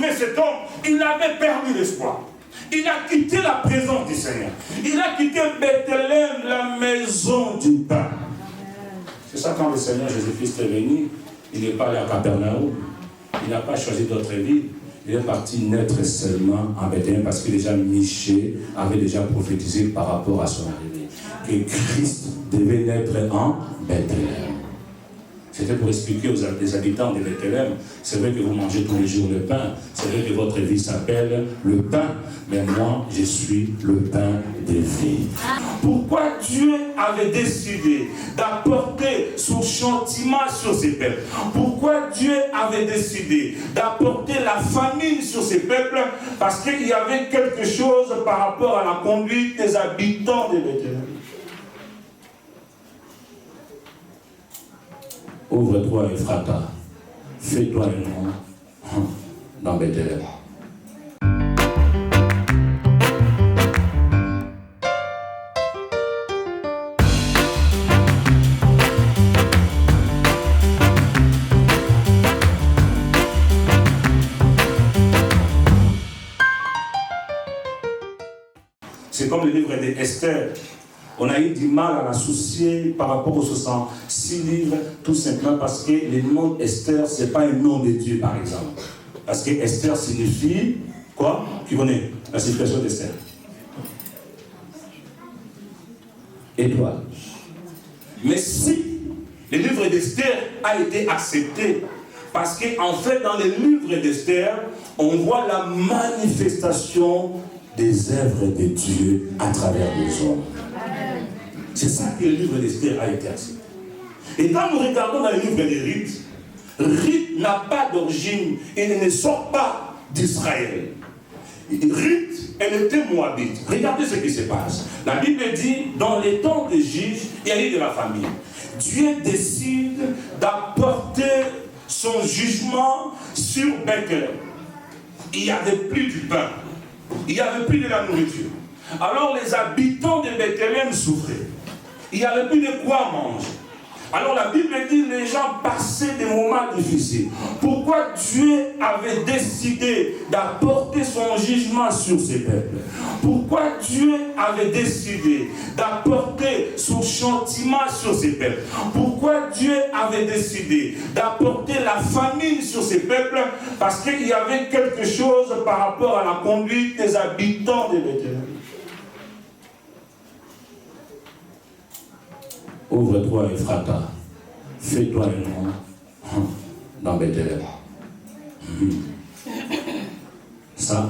trouvé cet homme, il avait perdu l'espoir. Il a quitté la présence du Seigneur. Il a quitté Bethléem, la maison du pain. C'est ça, quand le Seigneur Jésus-Christ est venu, il n'est pas allé à Capernaum. Il n'a pas choisi d'autres villes. Il est parti naître seulement en Bethléem parce que déjà Michée avait déjà prophétisé par rapport à son arrivée. Que Christ devait naître en Bethléem. C'était pour expliquer aux habitants de Bethléem, c'est vrai que vous mangez tous les jours le pain, c'est vrai que votre vie s'appelle le pain, mais moi, je suis le pain de vie. Pourquoi Dieu avait décidé d'apporter son châtiment sur ses peuples? Pourquoi Dieu avait décidé d'apporter la famine sur ses peuples? Parce qu'il y avait quelque chose par rapport à la conduite des habitants de Bethléem. Ouvre-toi, Ephrata. Fais-toi un nom dans Bethléem. C'est comme le livre d'Esther. On a eu du mal à l'associer par rapport aux 66 livres, tout simplement parce que le nom Esther, ce n'est pas un nom de Dieu, par exemple. Parce que Esther signifie quoi? Qui connaît la signification d'Esther? Étoile. Mais si le livre d'Esther a été accepté, parce qu'en fait, dans le livre d'Esther, on voit la manifestation des œuvres de Dieu à travers les hommes. C'est ça que le livre d'Esther a été accepté. Et quand nous regardons dans le livre de Ruth, Ruth n'a pas d'origine, elle ne sort pas d'Israël. Ruth, elle était moabite. Regardez ce qui se passe. La Bible dit, dans les temps des juges, il y a eu de la famine. Dieu décide d'apporter son jugement sur Bethléem. Il n'y avait plus du pain. Il n'y avait plus de la nourriture. Alors les habitants de Bethléem souffraient. Il n'y avait plus de quoi manger. Alors la Bible dit que les gens passaient des moments difficiles. Pourquoi Dieu avait décidé d'apporter son jugement sur ses peuples? Pourquoi Dieu avait décidé d'apporter son châtiment sur ses peuples? Pourquoi Dieu avait décidé d'apporter la famine sur ses peuples? Parce qu'il y avait quelque chose par rapport à la conduite des habitants de Bethléem. Ouvre-toi, Ephrata. Fais-toi un nom dans Bethléem. Ça.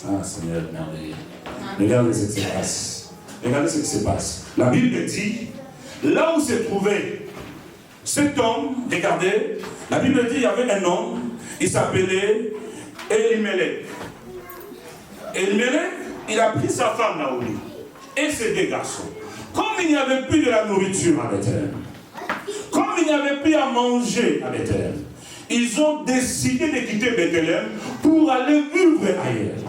Ah, Seigneur, merveilleux. Regardez ce qui se passe. Regardez ce qui se passe. La Bible dit, là où se trouvait cet homme, regardez, la Bible dit qu'il y avait un homme, il s'appelait Elimelech. Elimelech, il a pris sa femme Naomi et ses deux garçons. Comme il n'y avait plus de la nourriture à Bethléem, comme il n'y avait plus à manger à Bethléem, ils ont décidé de quitter Bethléem pour aller vivre ailleurs.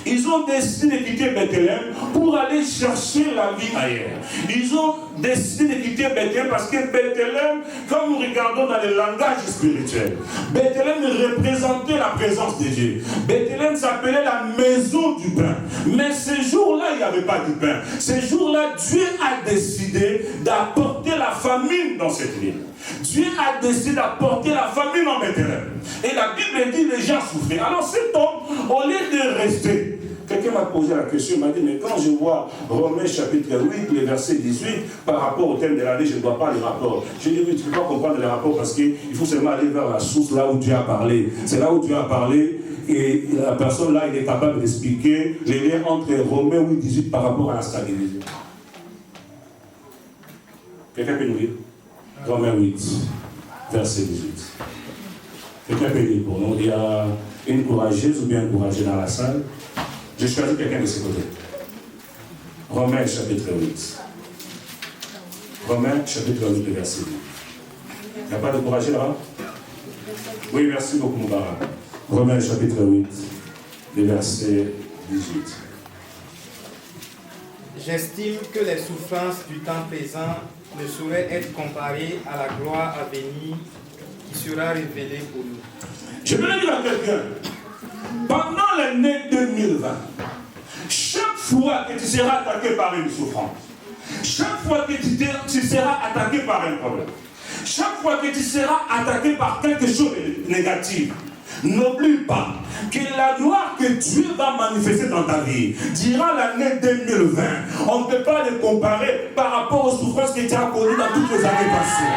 Ils ont décidé de quitter Bethléem pour aller chercher la vie ailleurs. Ils ont décidé de quitter Bethléem parce que Bethléem, quand nous regardons dans le langage spirituel, Bethléem représentait la présence de Dieu. Bethléem s'appelait la maison du pain. Mais ce jour-là, il n'y avait pas de pain. Ce jour-là, Dieu a décidé d'apporter la famine dans cette ville. Dieu a décidé d'apporter la famine en Bethléem. Et la Bible dit que les gens souffraient. Alors cet homme, au lieu de rester, quelqu'un m'a posé la question, il m'a dit, mais quand je vois Romains chapitre 8, le verset 18, par rapport au thème de l'année, je ne vois pas les rapports. Je dis, oui, tu ne peux pas comprendre les rapports parce qu'il faut seulement aller vers la source, là où Dieu a parlé. C'est là où Dieu a parlé et la personne là, il est capable d'expliquer les liens entre Romains 8, 18 par rapport à la stabilité. Quelqu'un peut nous lire? Romains 8, verset 18. Quelqu'un peut lire pour nous? Il y a une courageuse ou bien un courageux dans la salle. J'ai choisi quelqu'un de ce côté. Romains chapitre 8. Romains chapitre 8, verset 2. Il n'y a pas de courageux là-bas? Oui, merci beaucoup, Moubarak. Romains chapitre 8, verset 18. J'estime que les souffrances du temps présent ne sauraient être comparées à la gloire à venir qui sera révélée pour nous. Je vais lire la Regardez bien. Pendant l'année 2020, chaque fois que tu seras attaqué par une souffrance, chaque fois que tu seras attaqué par un problème, chaque fois que tu seras attaqué par quelque chose de négatif, n'oublie pas que la gloire que Dieu va manifester dans ta vie, durant l'année 2020, on ne peut pas les comparer par rapport aux souffrances que tu as connues dans toutes les années passées.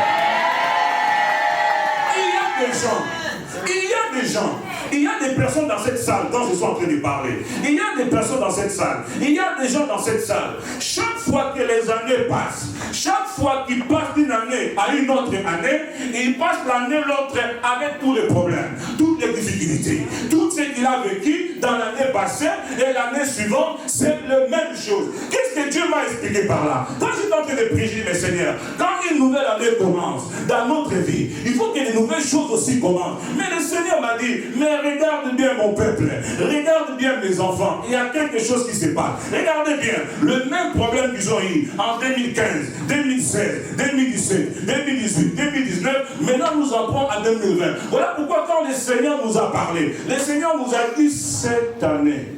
Il y a des personnes dans cette salle dont je suis en train de parler. Il y a des personnes dans cette salle. Il y a des gens dans cette salle. Chaque fois que les années passent, chaque fois qu'ils passent d'une année à une autre année, ils passent l'année l'autre avec tous les problèmes, toutes les difficultés, tout ce qu'il a vécu dans l'année passée et l'année suivante, c'est la même chose. Qu'est-ce que Dieu m'a expliqué par là? Quand je suis en train de prier, mes seigneurs, quand une nouvelle année commence dans notre vie, il faut que les nouvelles choses aussi commencent. Mais le Seigneur m'a dit, mais regarde bien mon peuple, regarde bien mes enfants, il y a quelque chose qui se passe. Regardez bien, le même problème qu'ils ont eu en 2015, 2016, 2017, 2018, 2019, maintenant nous entrons en 2020. Voilà pourquoi quand le Seigneur nous a parlé, le Seigneur nous a dit cette année,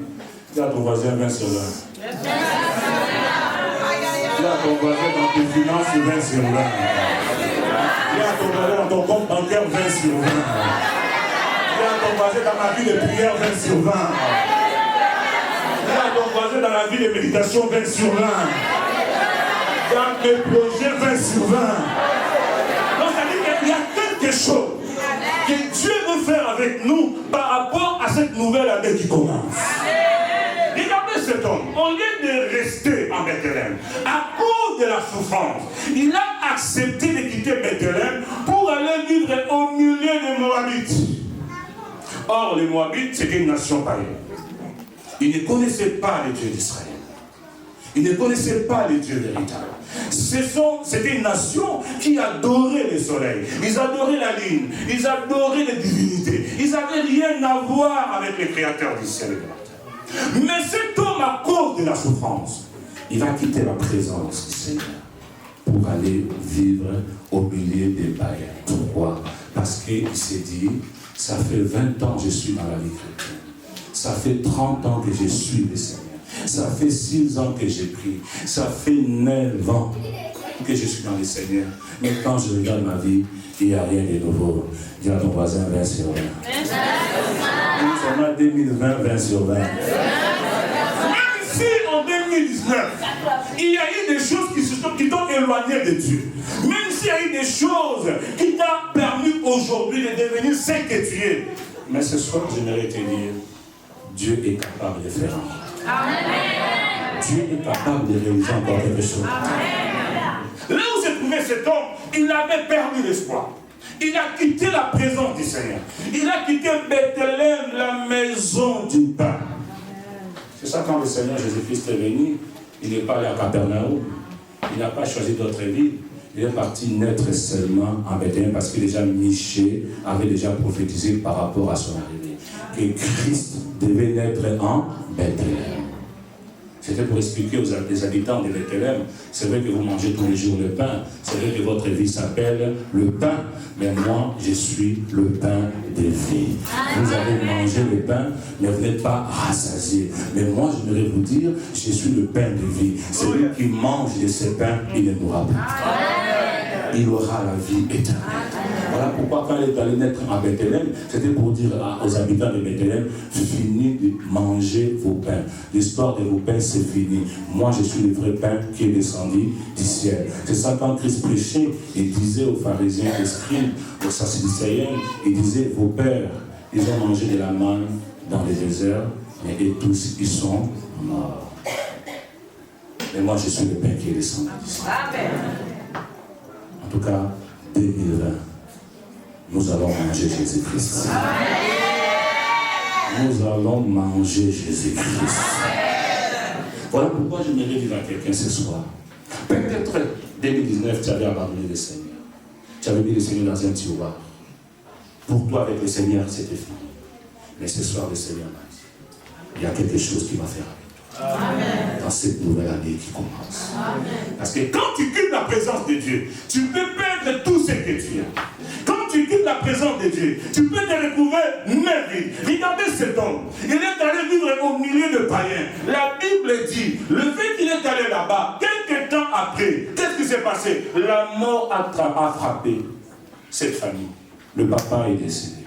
dis à ton voisin 20 sur 20. Dis à ton voisin dans tes finances 20 sur 20. Dis à ton voisin dans ton compte bancaire 20 sur 20. Dis à ton voisin dans la vie de prière 20 sur 20. Dis à ton voisin dans la vie de méditation 20 sur 20. Dans tes projets 20 sur 20. Donc ça dit qu'il y a quelque chose que Dieu veut faire avec nous par rapport à cette nouvelle année qui commence. Regardez cet homme, au lieu de rester en Bethléem, à cause de la souffrance, il a accepté de quitter Bethléem pour aller vivre au milieu des Moabites. Or, les Moabites, c'était une nation païenne. Ils ne connaissaient pas les dieux d'Israël. Ils ne connaissaient pas les dieux véritables. C'était une nation qui adorait le soleil. Ils adoraient la lune. Ils adoraient les divinités. Ils n'avaient rien à voir avec les créateurs du ciel et de la terre. Mais cet homme, à cause de la souffrance, il va quitter la présence du Seigneur pour aller vivre au milieu des païens. Pourquoi? Parce qu'il s'est dit, ça fait 20 ans que je suis dans la vie chrétienne. Ça fait 30 ans que je suis le Seigneur. Ça fait 6 ans que j'ai pris. Ça fait 9 ans que je suis dans le Seigneur. Mais quand je regarde ma vie, il n'y a rien de nouveau. Dis à ton voisin 20 sur 20. Nous sommes en 2020, 20 sur 20. Même si en 2019, il y a eu des choses qui t'ont éloigné de Dieu. Même s'il y a eu des choses qui t'ont permis aujourd'hui de devenir ce que tu es. Mais ce soir, j'aimerais te dire, Dieu est capable de faire encore. Amen. Dieu est capable de réaliser encore quelque chose. Amen. Là où se trouvait cet homme, il avait perdu l'espoir. Il a quitté la présence du Seigneur. Il a quitté Bethléem, la maison du pain. C'est ça, quand le Seigneur Jésus-Christ est venu, il n'est pas allé à Capernaum. Il n'a pas choisi d'autres villes. Il est parti naître seulement en Bethléem parce que déjà Michée avait déjà prophétisé par rapport à son arrivée. Que Christ devait naître en Bethléem. C'était pour expliquer aux habitants de Bethléem, c'est vrai que vous mangez tous les jours le pain, c'est vrai que votre vie s'appelle le pain, mais moi, je suis le pain de vie. Vous avez mangé le pain, mais vous n'êtes pas rassasié. Mais moi, je voudrais vous dire, je suis le pain de vie. Celui qui mange de ce pain, il ne mourra pas. Il aura la vie éternelle. Voilà pourquoi quand il est allé naître à Bethléem, c'était pour dire aux habitants de Bethléem, finis de manger vos pains. L'histoire de vos pains, c'est fini. Moi, je suis le vrai pain qui est descendu du ciel. C'est ça quand Christ prêchait, il disait aux pharisiens, aux scribes, aux sadducéens, il disait, vos pères, ils ont mangé de la manne dans le désert, mais et tous, ils sont morts. Mais moi, je suis le pain qui est descendu du ciel. En tout cas, 2020. Nous allons manger Jésus-Christ. Nous allons manger Jésus-Christ. Voilà pourquoi je me dire à quelqu'un ce soir. Peut-être 2019, tu avais abandonné le Seigneur. Tu avais mis le Seigneur dans un tiroir. Pour toi, avec le Seigneur, c'était fini. Mais ce soir, le Seigneur m'a dit, il y a quelque chose qui va faire avec toi. Amen. Dans cette nouvelle année qui commence. Amen. Parce que quand tu quittes la présence de Dieu, tu peux perdre tout ce que tu as. Quand tu quittes la présence de Dieu, tu peux te retrouver merveilleux. Regardez cet homme. Il est allé vivre au milieu de païens. La Bible dit, le fait qu'il est allé là-bas, quelques temps après, qu'est-ce qui s'est passé? La mort a frappé cette famille. Le papa est décédé.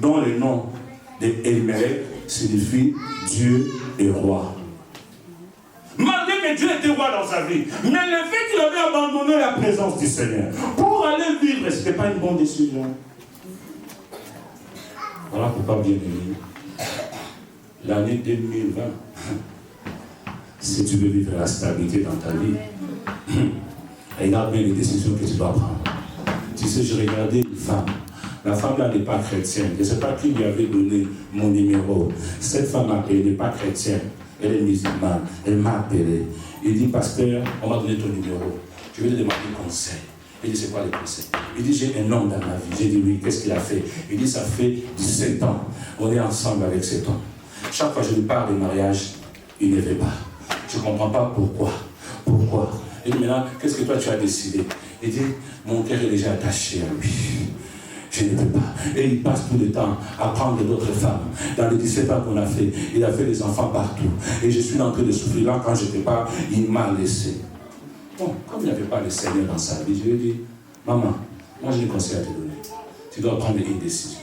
Dont le nom d'Elimelech signifie Dieu est roi. Malgré que Dieu était roi dans sa vie, mais le fait qu'il avait abandonné la présence du Seigneur pour aller vivre, ce n'était pas une bonne décision. Voilà pourquoi, bien aimé, l'année 2020, si tu veux vivre la stabilité dans ta vie, regarde bien les décisions que tu dois prendre. Tu sais, je regardais une femme. La femme là n'est pas chrétienne. Je ne sais pas qui lui avait donné mon numéro. Cette femme elle n'est pas chrétienne. Elle est musulmane. Elle m'a appelé. Il dit, pasteur, on m'a donné ton numéro. Je vais te demander conseil. Il dit, c'est quoi les conseils? Il dit, j'ai un homme dans ma vie. J'ai dit, oui, qu'est-ce qu'il a fait? Il dit, ça fait 17 ans. On est ensemble avec cet homme. Chaque fois que je lui parle de mariage, il ne veut pas. Je ne comprends pas pourquoi. Pourquoi? Il dit, maintenant, qu'est-ce que toi tu as décidé? Il dit, mon cœur est déjà attaché à lui. Je ne peux pas. Et il passe tout le temps à prendre d'autres femmes. Dans les 17 ans qu'on a fait, il a fait des enfants partout. Et je suis en train de souffrir. Là, quand je n'étais pas, il m'a laissé. Bon, comme il n'y avait pas le Seigneur dans sa vie, je lui ai dit, maman, moi j'ai un conseil à te donner. Tu dois prendre une décision.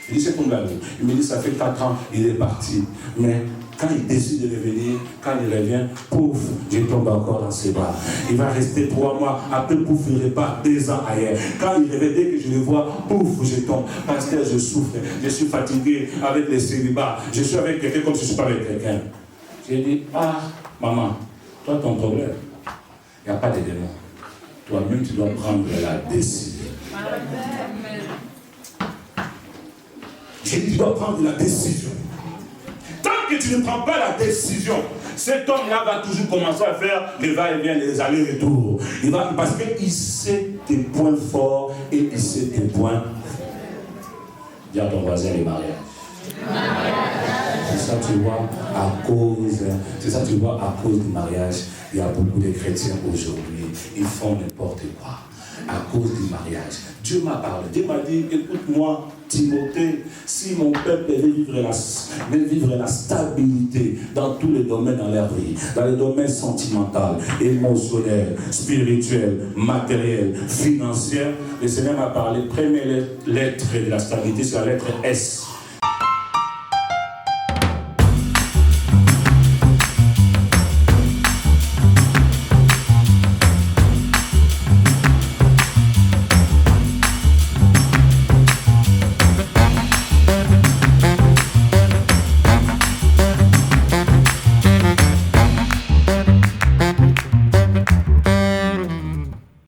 Il dit, c'est comme l'amour. Il me dit, ça fait 4 ans, il est parti. Mais quand il décide de revenir, quand il revient, pouf, je tombe encore dans ses bras. Il va rester 3 mois, après pouf, il repart 2 ans ailleurs. Quand il revient, dès que je le vois, pouf, je tombe. Parce que je souffre, je suis fatigué avec les célibats, je suis avec quelqu'un comme si je ne suis pas avec quelqu'un. J'ai dit, ah, maman, toi ton problème, il n'y a pas de démon. Toi-même, tu dois prendre la décision. J'ai dit, tu dois prendre la décision. Tant que tu ne prends pas la décision, cet homme-là va toujours commencer à faire les va-et-vient, les allers-retours. Il va, parce qu'il sait tes points forts et il sait tes points faibles. Dis à ton voisin les mariages. C'est ça, tu vois, à cause du mariage, il y a beaucoup de chrétiens aujourd'hui, ils font n'importe quoi. À cause du mariage. Dieu m'a parlé. Dieu m'a dit, écoute-moi, Timothée, si mon peuple veut vivre la stabilité dans tous les domaines dans leur vie, dans les domaines sentimentaux, émotionnels, spirituels, matériels, financiers, le Seigneur m'a parlé, première lettre de la stabilité, c'est la lettre S.